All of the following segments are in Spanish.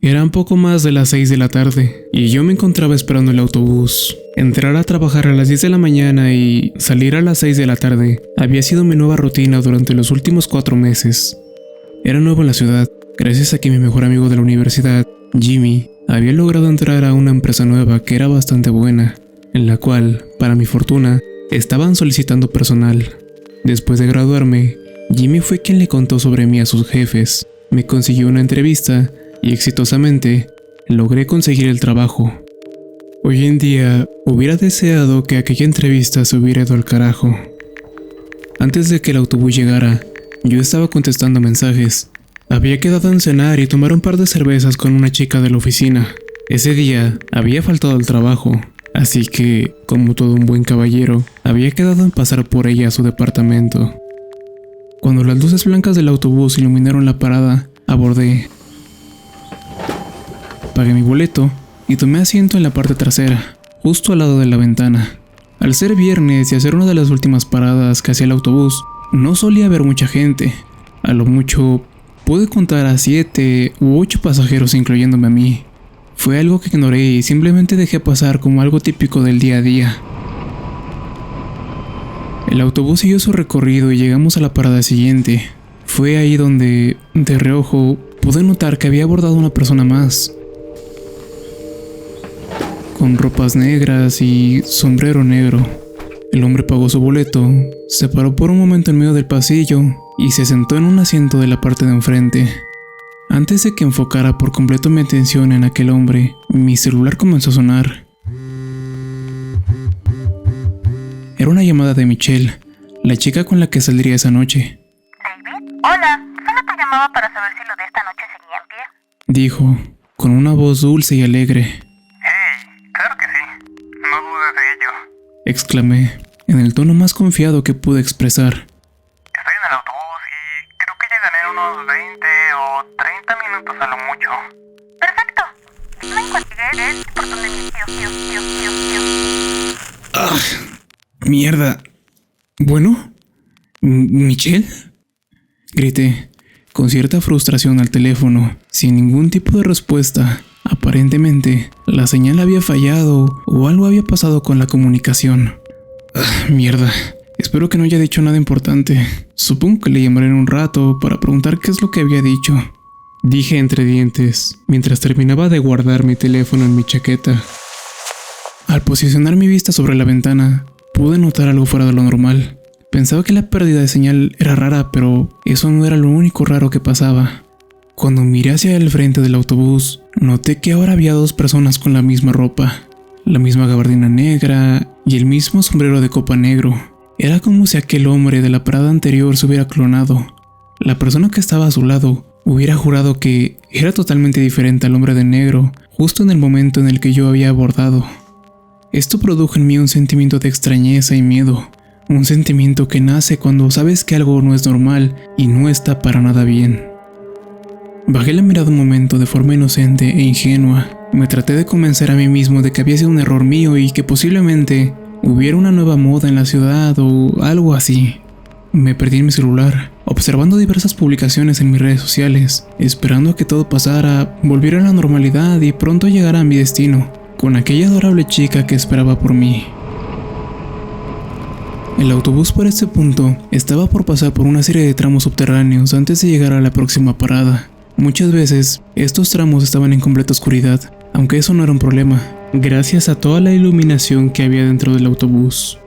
Eran poco más de las 6 de la tarde y yo me encontraba esperando el autobús. Entrar a trabajar a las 10 de la mañana y salir a las 6 de la tarde había sido mi nueva rutina durante los últimos 4 meses. Era nuevo en la ciudad, gracias a que mi mejor amigo de la universidad, Jimmy, había logrado entrar a una empresa nueva que era bastante buena, en la cual, para mi fortuna, estaban solicitando personal. Después de graduarme, Jimmy fue quien le contó sobre mí a sus jefes, me consiguió una entrevista y exitosamente logré conseguir el trabajo. Hoy en día hubiera deseado que aquella entrevista se hubiera ido al carajo. Antes de que el autobús llegara, yo estaba contestando mensajes. Había quedado en cenar y tomar un par de cervezas con una chica de la oficina. Ese día había faltado al trabajo, así que, como todo un buen caballero, había quedado en pasar por ella a su departamento. Cuando las luces blancas del autobús iluminaron la parada, abordé. Pagué mi boleto y tomé asiento en la parte trasera, justo al lado de la ventana. Al ser viernes y hacer una de las últimas paradas que hacía el autobús, no solía haber mucha gente. A lo mucho, pude contar a 7 u 8 pasajeros incluyéndome a mí. Fue algo que ignoré y simplemente dejé pasar como algo típico del día a día. El autobús siguió su recorrido y llegamos a la parada siguiente. Fue ahí donde, de reojo, pude notar que había abordado una persona más. Con ropas negras y sombrero negro. El hombre pagó su boleto, se paró por un momento en medio del pasillo y se sentó en un asiento de la parte de enfrente. Antes de que enfocara por completo mi atención en aquel hombre, mi celular comenzó a sonar. Era una llamada de Michelle, la chica con la que saldría esa noche. David, hola, solo te llamaba para saber si lo de esta noche seguía en pie. Dijo, con una voz dulce y alegre. Claro que sí, no dudes de ello, exclamé, en el tono más confiado que pude expresar. Estoy en el autobús y creo que llegaré en unos 20 o 30 minutos a lo mucho. Perfecto, ven cuando llegues por donde mi tío. ¡Ah! ¡Mierda! ¿Bueno? ¿Michelle? Grité, con cierta frustración al teléfono, sin ningún tipo de respuesta. Aparentemente, la señal había fallado o algo había pasado con la comunicación. Mierda, espero que no haya dicho nada importante. Supongo que le llamaré en un rato para preguntar qué es lo que había dicho. Dije entre dientes, mientras terminaba de guardar mi teléfono en mi chaqueta. Al posicionar mi vista sobre la ventana, pude notar algo fuera de lo normal. Pensaba que la pérdida de señal era rara, pero eso no era lo único raro que pasaba. Cuando miré hacia el frente del autobús, noté que ahora había 2 personas con la misma ropa, la misma gabardina negra y el mismo sombrero de copa negro. Era como si aquel hombre de la parada anterior se hubiera clonado. La persona que estaba a su lado hubiera jurado que era totalmente diferente al hombre de negro, justo en el momento en el que yo había abordado. Esto produjo en mí un sentimiento de extrañeza y miedo, un sentimiento que nace cuando sabes que algo no es normal y no está para nada bien. Bajé la mirada un momento de forma inocente e ingenua. Me traté de convencer a mí mismo de que había sido un error mío y que posiblemente hubiera una nueva moda en la ciudad o algo así. Me perdí en mi celular, observando diversas publicaciones en mis redes sociales, esperando a que todo pasara, volviera a la normalidad y pronto llegara a mi destino, con aquella adorable chica que esperaba por mí. El autobús por este punto estaba por pasar por una serie de tramos subterráneos antes de llegar a la próxima parada. Muchas veces, estos tramos estaban en completa oscuridad, aunque eso no era un problema, gracias a toda la iluminación que había dentro del autobús.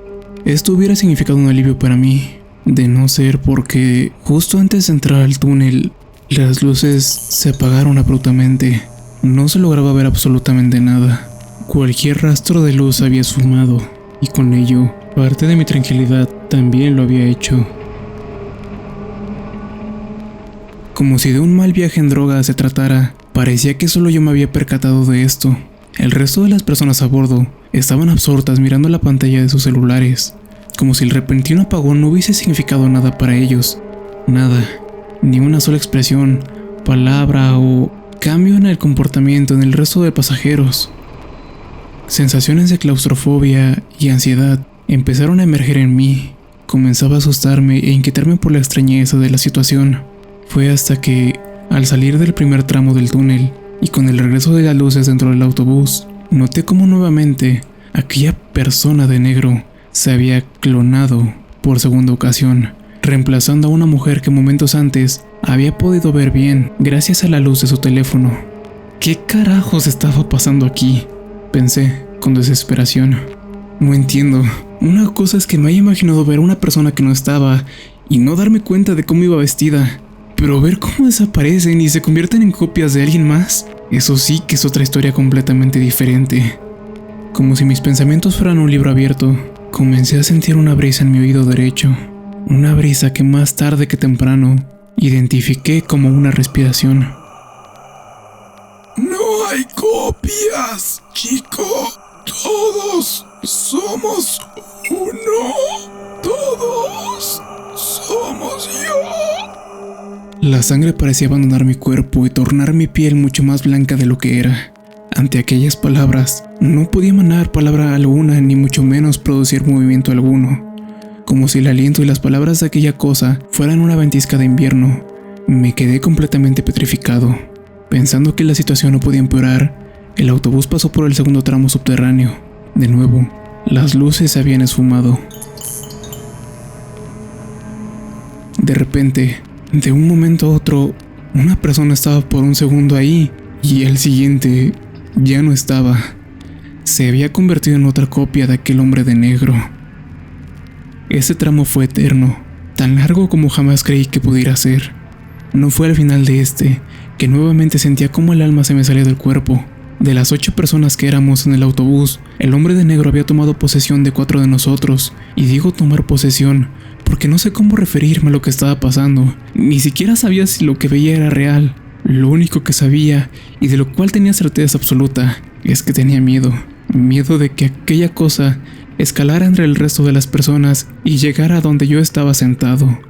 Esto hubiera significado un alivio para mí, de no ser porque, justo antes de entrar al túnel, las luces se apagaron abruptamente. No se lograba ver absolutamente nada. Cualquier rastro de luz había esfumado, y con ello, parte de mi tranquilidad también lo había hecho. Como si de un mal viaje en droga se tratara, parecía que solo yo me había percatado de esto. El resto de las personas a bordo estaban absortas mirando la pantalla de sus celulares, como si el repentino apagón no hubiese significado nada para ellos. Nada, ni una sola expresión, palabra o cambio en el comportamiento en el resto de pasajeros. Sensaciones de claustrofobia y ansiedad empezaron a emerger en mí. Comenzaba a asustarme e inquietarme por la extrañeza de la situación. Fue hasta que, al salir del primer tramo del túnel y con el regreso de las luces dentro del autobús, noté cómo nuevamente aquella persona de negro se había clonado por segunda ocasión, reemplazando a una mujer que momentos antes había podido ver bien gracias a la luz de su teléfono. ¿Qué carajos estaba pasando aquí?, pensé con desesperación. No entiendo. Una cosa es que me haya imaginado ver a una persona que no estaba y no darme cuenta de cómo iba vestida, pero ver cómo desaparecen y se convierten en copias de alguien más, eso sí que es otra historia completamente diferente. Como si mis pensamientos fueran un libro abierto, comencé a sentir una brisa en mi oído derecho, una brisa que más tarde que temprano identifiqué como una respiración. No hay copias, chico. Todos somos uno. Todos somos yo. La sangre parecía abandonar mi cuerpo y tornar mi piel mucho más blanca de lo que era. Ante aquellas palabras, no podía emanar palabra alguna, ni mucho menos producir movimiento alguno. Como si el aliento y las palabras de aquella cosa fueran una ventisca de invierno, me quedé completamente petrificado. Pensando que la situación no podía empeorar, el autobús pasó por el segundo tramo subterráneo. De nuevo, las luces se habían esfumado. De repente, de un momento a otro, una persona estaba por un segundo ahí y el siguiente ya no estaba. Se había convertido en otra copia de aquel hombre de negro. Ese tramo fue eterno, tan largo como jamás creí que pudiera ser. No fue al final de este que nuevamente sentía como el alma se me salía del cuerpo. De las 8 personas que éramos en el autobús, el hombre de negro había tomado posesión de 4 de nosotros. Y digo tomar posesión porque no sé cómo referirme a lo que estaba pasando. Ni siquiera sabía si lo que veía era real. Lo único que sabía, y de lo cual tenía certeza absoluta, es que tenía miedo. Miedo de que aquella cosa escalara entre el resto de las personas y llegara a donde yo estaba sentado.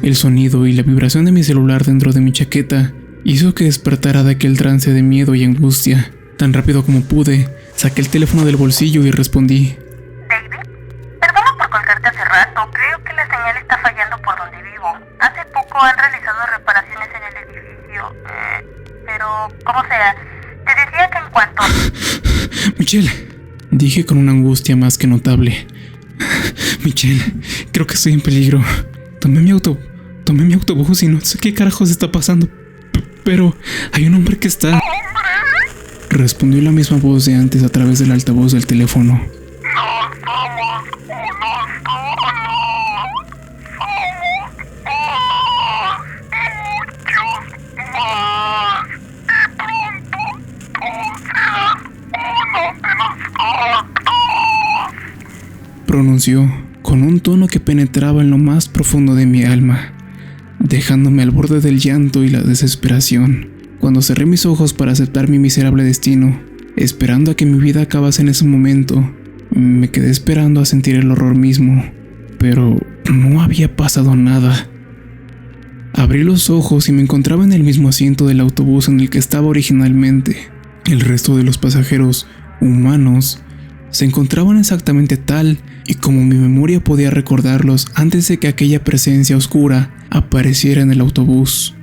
El sonido y la vibración de mi celular dentro de mi chaqueta hizo que despertara de aquel trance de miedo y angustia. Tan rápido como pude, saqué el teléfono del bolsillo y respondí. David, perdona por colgarte hace rato. Creo que la señal está fallando por donde vivo. Hace poco han realizado reparaciones en el edificio. Pero, como sea, te decía que en cuanto... Michelle, dije con una angustia más que notable. Michelle, creo que estoy en peligro. Tomé mi autobús y no sé qué carajos está pasando. Pero hay un hombre que está... Respondió la misma voz de antes a través del altavoz del teléfono. No somos uno solo. Somos muchos más. Y pronto tú serás uno de nosotros. Pronunció con un tono que penetraba en lo más profundo de mi alma, dejándome al borde del llanto y la desesperación. Cuando cerré mis ojos para aceptar mi miserable destino, esperando a que mi vida acabase en ese momento, me quedé esperando a sentir el horror mismo, pero no había pasado nada. Abrí los ojos y me encontraba en el mismo asiento del autobús en el que estaba originalmente. El resto de los pasajeros, humanos, se encontraban exactamente tal y como mi memoria podía recordarlos antes de que aquella presencia oscura apareciera en el autobús.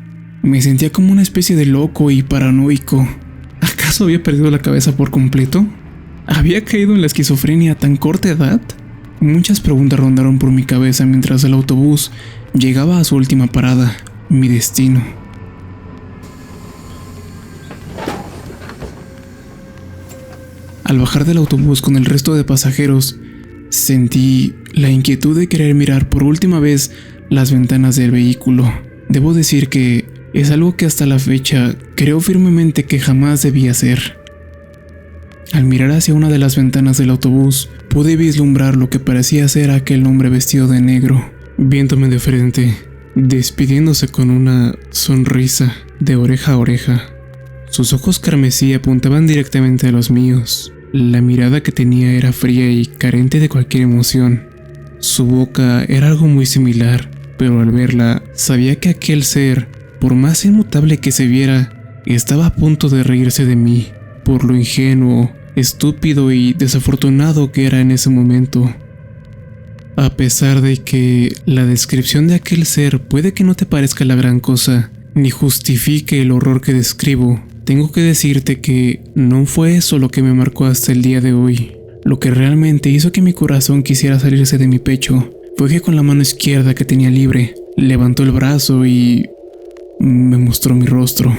Me sentía como una especie de loco y paranoico. ¿Acaso había perdido la cabeza por completo? ¿Había caído en la esquizofrenia a tan corta edad? Muchas preguntas rondaron por mi cabeza mientras el autobús llegaba a su última parada, mi destino. Al bajar del autobús con el resto de pasajeros, sentí la inquietud de querer mirar por última vez las ventanas del vehículo. Debo decir que es algo que hasta la fecha creo firmemente que jamás debía hacer. Al mirar hacia una de las ventanas del autobús, pude vislumbrar lo que parecía ser aquel hombre vestido de negro, viéndome de frente, despidiéndose con una sonrisa de oreja a oreja. Sus ojos carmesí apuntaban directamente a los míos. La mirada que tenía era fría y carente de cualquier emoción. Su boca era algo muy similar, pero al verla sabía que aquel ser, por más inmutable que se viera, estaba a punto de reírse de mí, por lo ingenuo, estúpido y desafortunado que era en ese momento. A pesar de que la descripción de aquel ser puede que no te parezca la gran cosa, ni justifique el horror que describo, tengo que decirte que no fue eso lo que me marcó hasta el día de hoy. Lo que realmente hizo que mi corazón quisiera salirse de mi pecho fue que con la mano izquierda que tenía libre, levantó el brazo y me mostró mi rostro,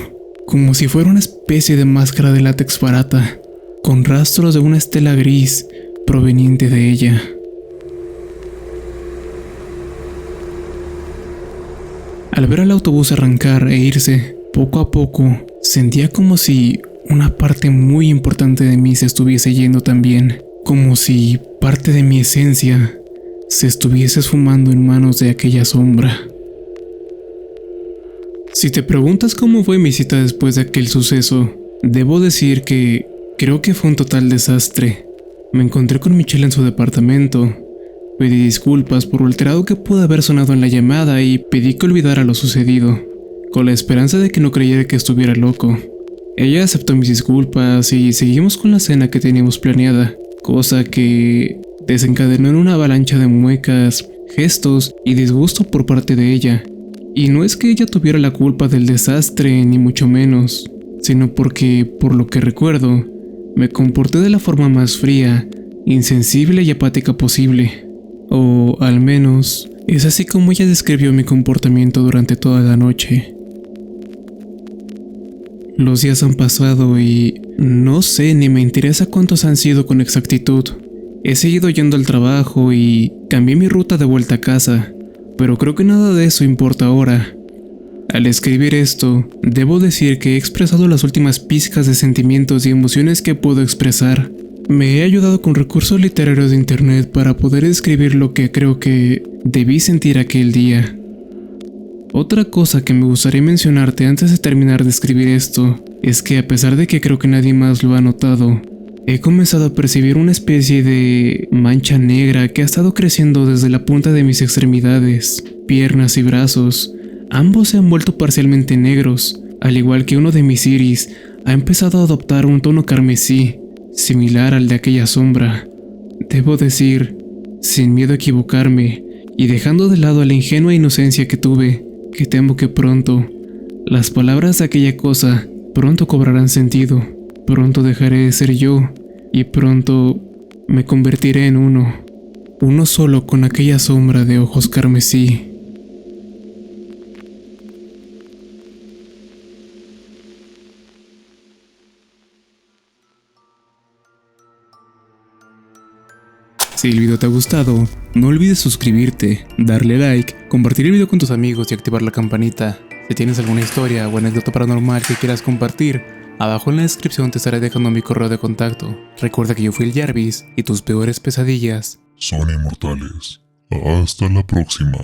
como si fuera una especie de máscara de látex barata, con rastros de una estela gris proveniente de ella. Al ver al autobús arrancar e irse, poco a poco, sentía como si una parte muy importante de mí se estuviese yendo también, como si parte de mi esencia se estuviese esfumando en manos de aquella sombra. Si te preguntas cómo fue mi cita después de aquel suceso, debo decir que creo que fue un total desastre. Me encontré con Michelle en su departamento. Pedí disculpas por lo alterado que pudo haber sonado en la llamada y pedí que olvidara lo sucedido, con la esperanza de que no creyera que estuviera loco. Ella aceptó mis disculpas y seguimos con la cena que teníamos planeada, cosa que desencadenó en una avalancha de muecas, gestos y disgusto por parte de ella. Y no es que ella tuviera la culpa del desastre, ni mucho menos, sino porque, por lo que recuerdo, me comporté de la forma más fría, insensible y apática posible. O al menos, es así como ella describió mi comportamiento durante toda la noche. Los días han pasado y no sé ni me interesa cuántos han sido con exactitud. He seguido yendo al trabajo y cambié mi ruta de vuelta a casa, pero creo que nada de eso importa ahora. Al escribir esto, debo decir que he expresado las últimas pizcas de sentimientos y emociones que puedo expresar. Me he ayudado con recursos literarios de internet para poder describir lo que creo que debí sentir aquel día. Otra cosa que me gustaría mencionarte antes de terminar de escribir esto es que a pesar de que creo que nadie más lo ha notado, he comenzado a percibir una especie de mancha negra que ha estado creciendo desde la punta de mis extremidades, piernas y brazos. Ambos se han vuelto parcialmente negros, al igual que uno de mis iris ha empezado a adoptar un tono carmesí, similar al de aquella sombra. Debo decir, sin miedo a equivocarme, y dejando de lado la ingenua inocencia que tuve, que temo que pronto, las palabras de aquella cosa pronto cobrarán sentido, pronto dejaré de ser yo, y pronto me convertiré en uno solo con aquella sombra de ojos carmesí. Si el video te ha gustado, no olvides suscribirte, darle like, compartir el video con tus amigos y activar la campanita. Si tienes alguna historia o anécdota paranormal que quieras compartir, abajo en la descripción te estaré dejando mi correo de contacto. Recuerda que yo fui el Jarvis y tus peores pesadillas son inmortales. Hasta la próxima.